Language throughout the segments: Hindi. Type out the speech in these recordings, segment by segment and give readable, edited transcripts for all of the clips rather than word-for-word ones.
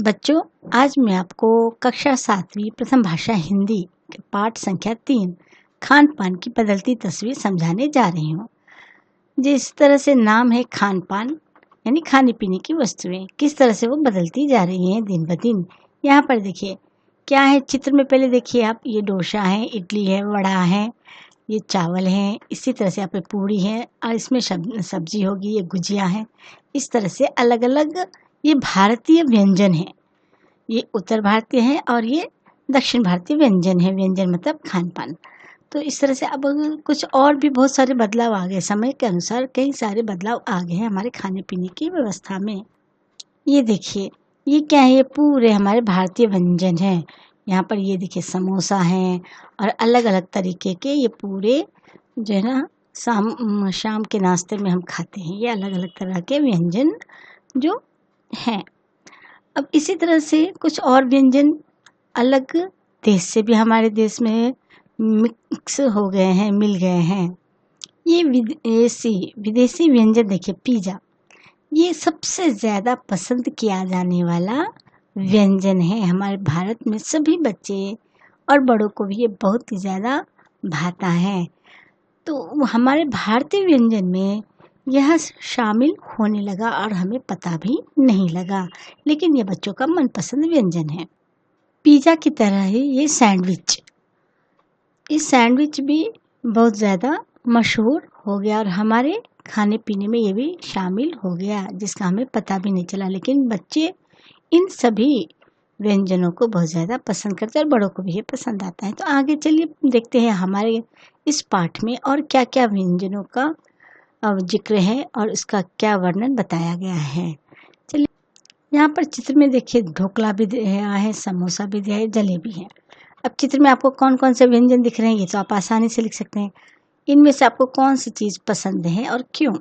बच्चों, आज मैं आपको कक्षा 7वीं प्रथम भाषा हिंदी के पाठ संख्या 3 खान पान की बदलती तस्वीर समझाने जा रही हूँ। जिस तरह से नाम है खान पान यानी खाने पीने की वस्तुएं, किस तरह से वो बदलती जा रही हैं दिन ब दिन। यहाँ पर देखिए क्या है चित्र में, पहले देखिए आप, ये डोसा है, इडली है, वड़ा है, ये चावल है, इसी तरह से यहाँ पे पूड़ी है और इसमें सब्जी होगी, ये गुजिया है। इस तरह से अलग अलग ये भारतीय व्यंजन है। ये उत्तर भारतीय है और ये दक्षिण भारतीय व्यंजन है। व्यंजन मतलब खान पान। तो इस तरह से अब कुछ और भी बहुत सारे बदलाव आ गए, समय के अनुसार कई सारे बदलाव आ गए हैं हमारे खाने पीने की व्यवस्था में। ये देखिए ये क्या है, ये पूरे हमारे भारतीय व्यंजन हैं। यहाँ पर ये देखिए समोसा है और अलग अलग तरीके के ये पूरे जो है ना शाम के नाश्ते में हम खाते हैं। ये अलग अलग तरह के व्यंजन जो हैं। अब इसी तरह से कुछ और व्यंजन अलग देश से भी हमारे देश में मिक्स हो गए हैं, मिल गए हैं। ये विदेशी व्यंजन देखिए, पिज़्ज़ा, ये सबसे ज़्यादा पसंद किया जाने वाला व्यंजन है हमारे भारत में। सभी बच्चे और बड़ों को भी ये बहुत ही ज़्यादा भाता है। तो हमारे भारतीय व्यंजन में यह शामिल होने लगा और हमें पता भी नहीं लगा, लेकिन ये बच्चों का मनपसंद व्यंजन है। पिज़्ज़ा की तरह ही ये सैंडविच, इस सैंडविच भी बहुत ज़्यादा मशहूर हो गया और हमारे खाने पीने में ये भी शामिल हो गया, जिसका हमें पता भी नहीं चला। लेकिन बच्चे इन सभी व्यंजनों को बहुत ज़्यादा पसंद करते हैं और बड़ों को भी ये पसंद आता है। तो आगे चलिए देखते हैं हमारे इस पाठ में और क्या क्या व्यंजनों का जिक्र है और इसका क्या वर्णन बताया गया है। चलिए यहाँ पर चित्र में देखिए ढोकला भी दिया है, समोसा भी दिया है, जलेबी है। अब चित्र में आपको कौन कौन से व्यंजन दिख रहे हैं ये तो आप आसानी से लिख सकते हैं। इनमें से आपको कौन सी चीज़ पसंद है और क्यों,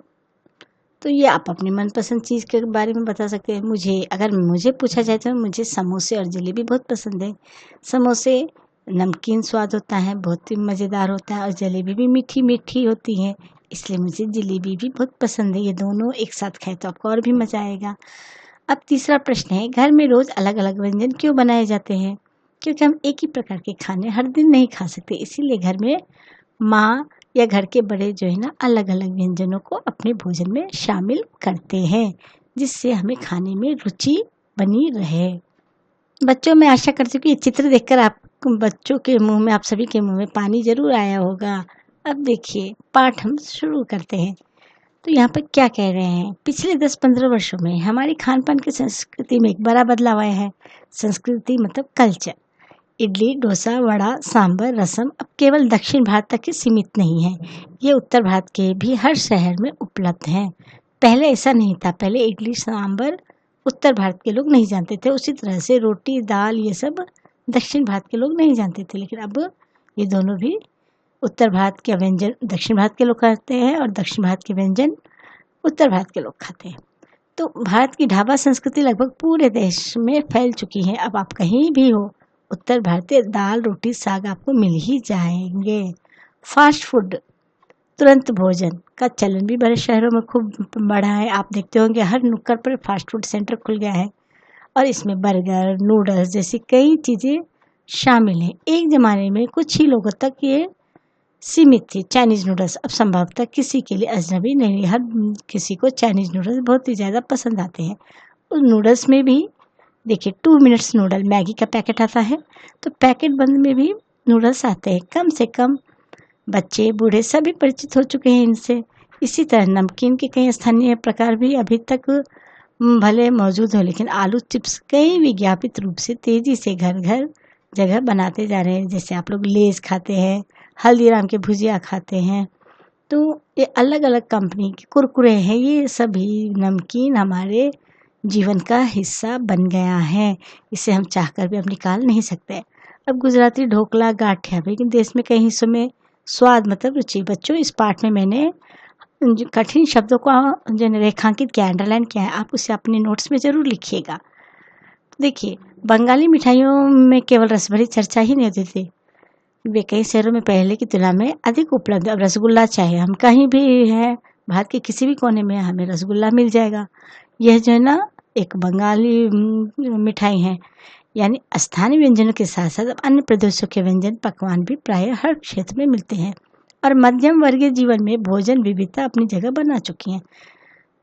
तो ये आप अपनी मनपसंद चीज़ के बारे में बता सकते हैं। अगर मुझे पूछा जाए तो मुझे समोसे और जलेबी बहुत पसंद है। समोसे नमकीन स्वाद होता है, बहुत ही मज़ेदार होता है, और जलेबी भी मीठी मीठी होती है, इसलिए मुझे जलेबी भी बहुत पसंद है। ये दोनों एक साथ खाए तो आपको और भी मज़ा आएगा। अब तीसरा प्रश्न है, घर में रोज़ अलग अलग व्यंजन क्यों बनाए जाते हैं? क्योंकि हम एक ही प्रकार के खाने हर दिन नहीं खा सकते, इसीलिए घर में माँ या घर के बड़े जो है ना अलग अलग व्यंजनों को अपने भोजन में शामिल करते हैं, जिससे हमें खाने में रुचि बनी रहे। बच्चों, मैं आशा करती हूँ कि ये चित्र देखकर आप बच्चों के मुंह में, आप सभी के मुंह में पानी जरूर आया होगा। अब देखिए पाठ हम शुरू करते हैं। तो यहाँ पर क्या कह रहे हैं, पिछले 10-15 वर्षों में हमारी खान पान की संस्कृति में एक बड़ा बदलाव आया है। संस्कृति मतलब कल्चर। इडली, डोसा, वड़ा, सांभर, रसम अब केवल दक्षिण भारत तक ही सीमित नहीं है, ये उत्तर भारत के भी हर शहर में उपलब्ध हैं। पहले ऐसा नहीं था। पहले इडली सांभर उत्तर भारत के लोग नहीं जानते थे, उसी तरह से रोटी दाल ये सब दक्षिण भारत के लोग नहीं जानते थे। लेकिन अब ये दोनों भी उत्तर भारत के व्यंजन दक्षिण भारत के लोग खाते हैं और दक्षिण भारत के व्यंजन उत्तर भारत के लोग खाते हैं। तो भारत की ढाबा संस्कृति लगभग पूरे देश में फैल चुकी है। अब आप कहीं भी हो, उत्तर भारतीय दाल रोटी साग आपको मिल ही जाएंगे। फास्ट फूड, तुरंत भोजन का चलन भी बड़े शहरों में खूब बढ़ा है। आप देखते होंगे हर नुक्कड़ पर फास्ट फूड सेंटर खुल गया है और इसमें बर्गर, नूडल्स जैसी कई चीज़ें शामिल हैं। एक ज़माने में कुछ ही लोगों तक ये सीमित थी। चाइनीज़ नूडल्स अब संभवतः किसी के लिए अजनबी नहीं, हर किसी को चाइनीज़ नूडल्स बहुत ही ज़्यादा पसंद आते हैं। उस नूडल्स में भी देखिए 2 मिनट्स नूडल, मैगी का पैकेट आता है, तो पैकेट बंद में भी नूडल्स आते हैं। कम से कम बच्चे बूढ़े सभी परिचित हो चुके हैं इनसे। इसी तरह नमकीन के कई स्थानीय प्रकार भी अभी तक भले मौजूद हो, लेकिन आलू चिप्स कई विज्ञापित रूप से तेज़ी से घर घर जगह बनाते जा रहे हैं। जैसे आप लोग लेज खाते हैं, हल्दीराम के भुजिया खाते हैं, तो ये अलग अलग कंपनी के कुरकुरे हैं। ये सभी नमकीन हमारे जीवन का हिस्सा बन गया है, इसे हम चाहकर भी अब निकाल नहीं सकते। अब गुजराती ढोकला, गाठिया भी देश में कई हिस्सों में स्वाद मतलब रुचि। बच्चों, इस पाठ में मैंने कठिन शब्दों को जो रेखांकित किया, अंडरलाइन किया है, आप उसे अपने नोट्स में ज़रूर लिखिएगा। देखिए बंगाली मिठाइयों में केवल रसभरी चर्चा ही नहीं होती थी, वे कई शहरों में पहले की तुलना में अधिक उपलब्ध। अब रसगुल्ला चाहे हम कहीं भी है, भारत के किसी भी कोने में हमें रसगुल्ला मिल जाएगा। यह जो है ना एक बंगाली मिठाई है। यानी स्थानीय व्यंजनों के साथ साथ अब अन्य प्रदेशों के व्यंजन पकवान भी प्रायः हर क्षेत्र में मिलते हैं और मध्यम वर्गीय जीवन में भोजन विविधता अपनी जगह बना चुकी है।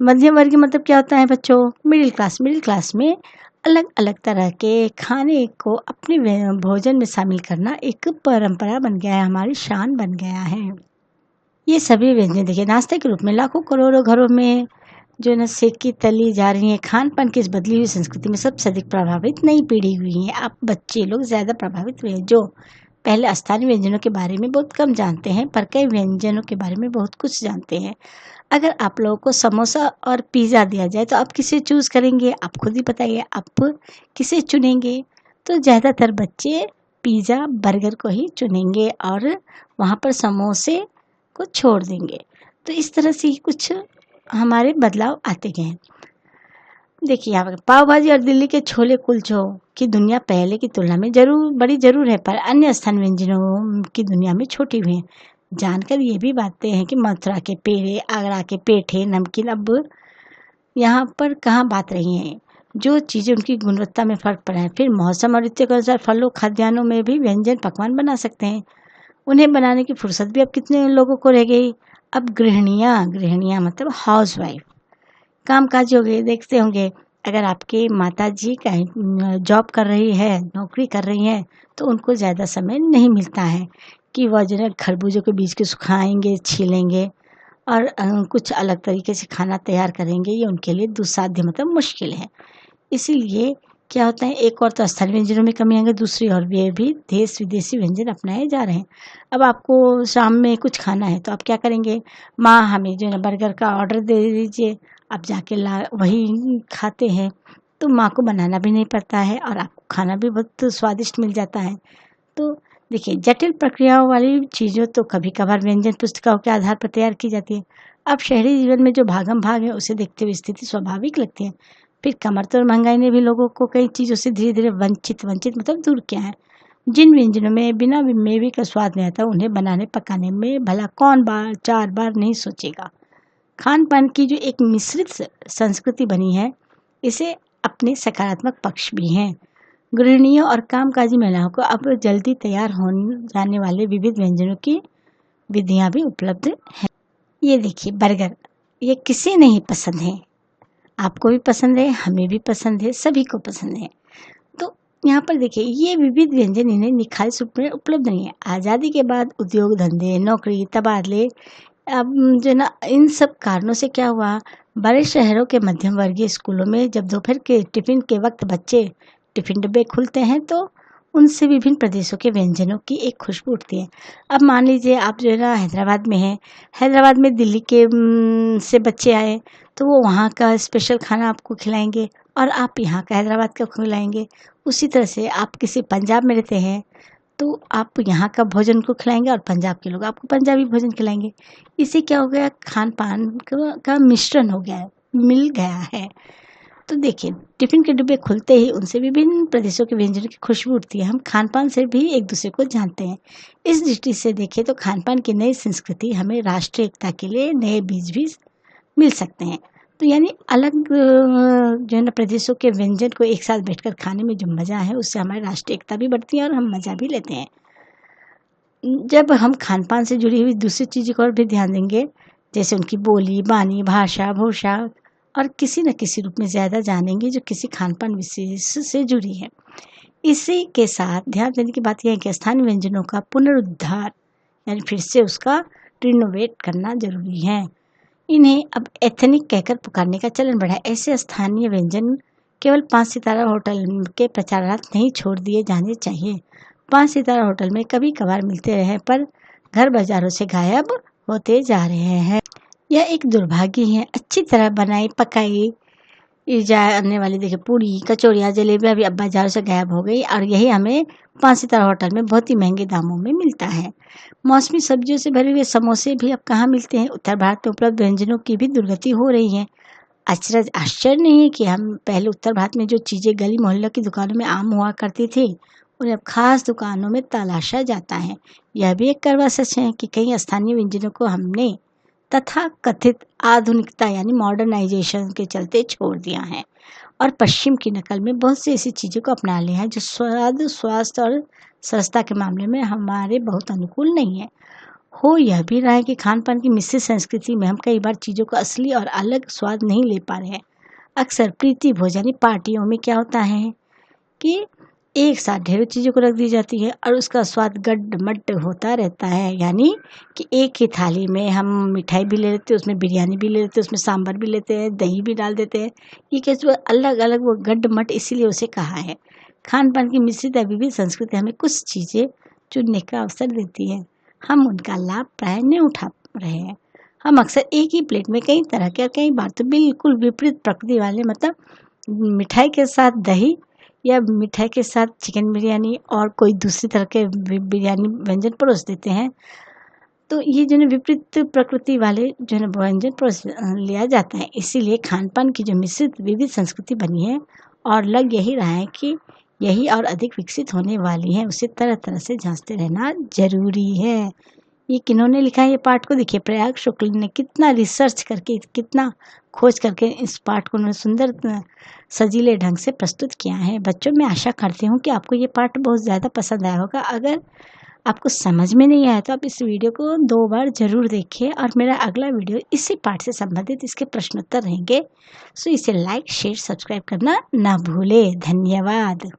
मध्यम वर्गीय मतलब क्या होता है बच्चों? मिडिल क्लास में अलग अलग तरह के खाने को अपने भोजन में शामिल करना एक परंपरा बन गया है, हमारी शान बन गया है। ये सभी व्यंजन देखिए नाश्ते के रूप में लाखों करोड़ों घरों में जो है ना सेकी तली जा रही है। खान पान की इस बदली हुई संस्कृति में सबसे अधिक प्रभावित नई पीढ़ी हुई है। अब बच्चे लोग ज़्यादा प्रभावित हुए हैं, जो पहले स्थानीय व्यंजनों के बारे में बहुत कम जानते हैं पर कई व्यंजनों के बारे में बहुत कुछ जानते हैं। अगर आप लोगों को समोसा और पिज़्ज़ा दिया जाए तो आप किसे चूज़ करेंगे? आप खुद ही बताइए, आप किसे चुनेंगे? तो ज़्यादातर बच्चे पिज़्ज़ा बर्गर को ही चुनेंगे और वहाँ पर समोसे को छोड़ देंगे। तो इस तरह से ही कुछ हमारे बदलाव आते गए हैं। देखिए यहाँ पर पाव भाजी और दिल्ली के छोले कुलचों की दुनिया पहले की तुलना में बड़ी जरूर है पर अन्य स्थानीय व्यंजनों की दुनिया में छोटी हुई है। जानकर ये भी बातें हैं कि मथुरा के पेड़े, आगरा के पेठे, नमकीन अब यहाँ पर कहाँ बात रही हैं। जो चीज़ें उनकी गुणवत्ता में फ़र्क पड़ा है। फिर मौसम और ऋतु के अनुसार फलों खाद्यान्नों में भी व्यंजन पकवान बना सकते हैं। उन्हें बनाने की फुर्सत भी अब कितने लोगों को रह गई। अब गृहिणियाँ मतलब हाउस वाइफ कामकाजी हो गए। देखते होंगे अगर आपके माताजी कहीं जॉब कर रही है, नौकरी कर रही हैं तो उनको ज़्यादा समय नहीं मिलता है कि वह जो है खरबूजों के बीज को सुखाएंगे, छीलेंगे और कुछ अलग तरीके से खाना तैयार करेंगे। ये उनके लिए दुस्साध्य मतलब मुश्किल है। इसीलिए क्या होता है, एक और तो स्थानीय व्यंजनों में कमी आएंगे, दूसरी और भी देश विदेशी व्यंजन अपनाए जा रहे हैं। अब आपको शाम में कुछ खाना है तो आप क्या करेंगे? माँ हमें जो है ना बर्गर का ऑर्डर दे दीजिए। आप जाके वही खाते हैं तो माँ को बनाना भी नहीं पड़ता है और आपको खाना भी बहुत स्वादिष्ट मिल जाता है। तो देखिए जटिल प्रक्रियाओं वाली चीज़ों तो कभी कभार व्यंजन पुस्तिकाओं के आधार पर तैयार की जाती है। अब शहरी जीवन में जो भागम भाग है उसे देखते हुए स्थिति स्वाभाविक लगती है। फिर कमरतोड़ महंगाई ने भी लोगों को कई चीज़ों से धीरे धीरे वंचित मतलब दूर किया है। जिन व्यंजनों में बिना मेवे का स्वाद नहीं आता उन्हें बनाने पकाने में भला कौन 4 बार नहीं सोचेगा। खान पान की जो एक मिश्रित संस्कृति बनी है इसे अपने सकारात्मक पक्ष भी हैं। गृहिणियों और कामकाजी महिलाओं को अब जल्दी तैयार हो जाने वाले विविध व्यंजनों की विधियां भी उपलब्ध हैं। ये देखिए बर्गर, ये किसे नहीं पसंद है? आपको भी पसंद है, हमें भी पसंद है, सभी को पसंद है। तो यहाँ पर देखिए ये विविध व्यंजन इन्हें निखालस रूप में उपलब्ध नहीं है। आज़ादी के बाद उद्योग धंधे, नौकरी, तबादले, अब जो ना इन सब कारणों से क्या हुआ, बड़े शहरों के मध्यम वर्गीय स्कूलों में जब दोपहर के टिफिन के वक्त बच्चे टिफिन डब्बे खुलते हैं तो उनसे विभिन्न प्रदेशों के व्यंजनों की एक खुशबू उठती है। अब मान लीजिए आप जो है ना हैदराबाद में हैं, हैदराबाद में दिल्ली के से बच्चे आए तो वो वहाँ का स्पेशल खाना आपको खिलाएंगे और आप यहाँ का हैदराबाद का खिलाएंगे। उसी तरह से आप किसी पंजाब में रहते हैं तो आप यहाँ का भोजन को खिलाएंगे और पंजाब के लोग आपको पंजाबी भोजन खिलाएंगे। इससे क्या हो गया, खान पान का मिश्रण हो गया है, मिल गया है। तो देखिए टिफ़िन के डिब्बे खुलते ही उनसे विभिन्न प्रदेशों के व्यंजनों की खुशबू उठती है। हम खान पान से भी एक दूसरे को जानते हैं। इस दृष्टि से देखें तो खान पान की नई संस्कृति हमें राष्ट्रीय एकता के लिए नए बीज भी मिल सकते हैं। तो यानी अलग जो है ना प्रदेशों के व्यंजन को एक साथ बैठकर खाने में जो मज़ा है उससे हमारी राष्ट्रीय एकता भी बढ़ती है और हम मज़ा भी लेते हैं। जब हम खान पान से जुड़ी हुई दूसरी चीज़ों पर भी ध्यान देंगे, जैसे उनकी बोली बानी, भाषा भूषा और किसी न किसी रूप में ज़्यादा जानेंगे जो किसी खान पान विशेष से जुड़ी है। इसी के साथ ध्यान देने की बात यह है कि स्थानीय व्यंजनों का पुनरुद्धार यानी फिर से उसका रिनोवेट करना जरूरी है। इन्हें अब एथनिक कहकर पुकारने का चलन बढ़ा है। ऐसे स्थानीय व्यंजन केवल 5 सितारा होटल के प्रचारार्थ नहीं छोड़ दिए जाने चाहिए। 5 सितारा होटल में कभी कभार मिलते रहे पर घर बाजारों से गायब होते जा रहे हैं। यह एक दुर्भाग्य है। अच्छी तरह बनाई पकाई जाने वाली देखिए पूड़ी कचौड़ियाँ जलेबियाँ भी अब बाजारों से गायब हो गई और यही हमें 5 सितारा होटल में बहुत ही महंगे दामों में मिलता है। मौसमी सब्जियों से भरे हुए समोसे भी अब कहाँ मिलते हैं। उत्तर भारत में उपलब्ध व्यंजनों की भी दुर्गति हो रही है। आश्चर्य नहीं है कि हम पहले उत्तर भारत में जो चीज़ें गली मोहल्ले की दुकानों में आम हुआ करती थी उन्हें अब खास दुकानों में तलाशा जाता है। यह भी एक कड़वा सच है कि कई स्थानीय व्यंजनों को हमने तथा कथित आधुनिकता यानी मॉडर्नाइजेशन के चलते छोड़ दिया है और पश्चिम की नकल में बहुत सी ऐसी चीज़ों को अपना लिया है जो स्वाद, स्वास्थ्य और सस्ता के मामले में हमारे बहुत अनुकूल नहीं है। हो यह भी रहा है कि खान पान की मिश्रित संस्कृति में हम कई बार चीज़ों का असली और अलग स्वाद नहीं ले पा रहे हैं। अक्सर प्रीति भोज यानी पार्टियों में क्या होता है कि एक साथ ढेरों चीज़ों को रख दी जाती है और उसका स्वाद गड्ड-मड्ड होता रहता है। यानी कि एक ही थाली में हम मिठाई भी ले लेते हैं, उसमें बिरयानी भी ले लेते हैं, उसमें सांभर भी लेते हैं, दही भी डाल देते हैं। ये कैसे वो अलग-अलग वो गड्ड-मड्ड इसीलिए उसे कहा है। खान-पान की मिश्रित या विविध संस्कृति हमें कुछ चीज़ें चुनने का अवसर देती है। हम उनका लाभ प्राय नहीं उठा रहे हैं। हम अक्सर एक ही प्लेट में कई तरह के और कई बार तो बिल्कुल विपरीत प्रकृति वाले मतलब मिठाई के साथ दही या मिठाई के साथ चिकन बिरयानी और कोई दूसरी तरह के बिरयानी व्यंजन परोस देते हैं। तो ये जो है विपरीत प्रकृति वाले जो है व्यंजन परोस लिया जाता है। इसीलिए खान पान की जो मिश्रित विविध संस्कृति बनी है और लग यही रहा है कि यही और अधिक विकसित होने वाली है, उसे तरह तरह से जांचते रहना जरूरी है। ये किन्होंने लिखा है ये पाठ को देखिए, प्रयाग शुक्ल ने कितना रिसर्च करके, कितना खोज करके इस पाठ को उन्होंने सुंदर सजीले ढंग से प्रस्तुत किया है। बच्चों, मैं आशा करती हूँ कि आपको ये पाठ बहुत ज़्यादा पसंद आया होगा। अगर आपको समझ में नहीं आया तो आप इस वीडियो को 2 बार ज़रूर देखिए और मेरा अगला वीडियो इसी पाठ से संबंधित इसके प्रश्नोत्तर रहेंगे। सो इसे लाइक, शेयर, सब्सक्राइब करना ना भूले। धन्यवाद।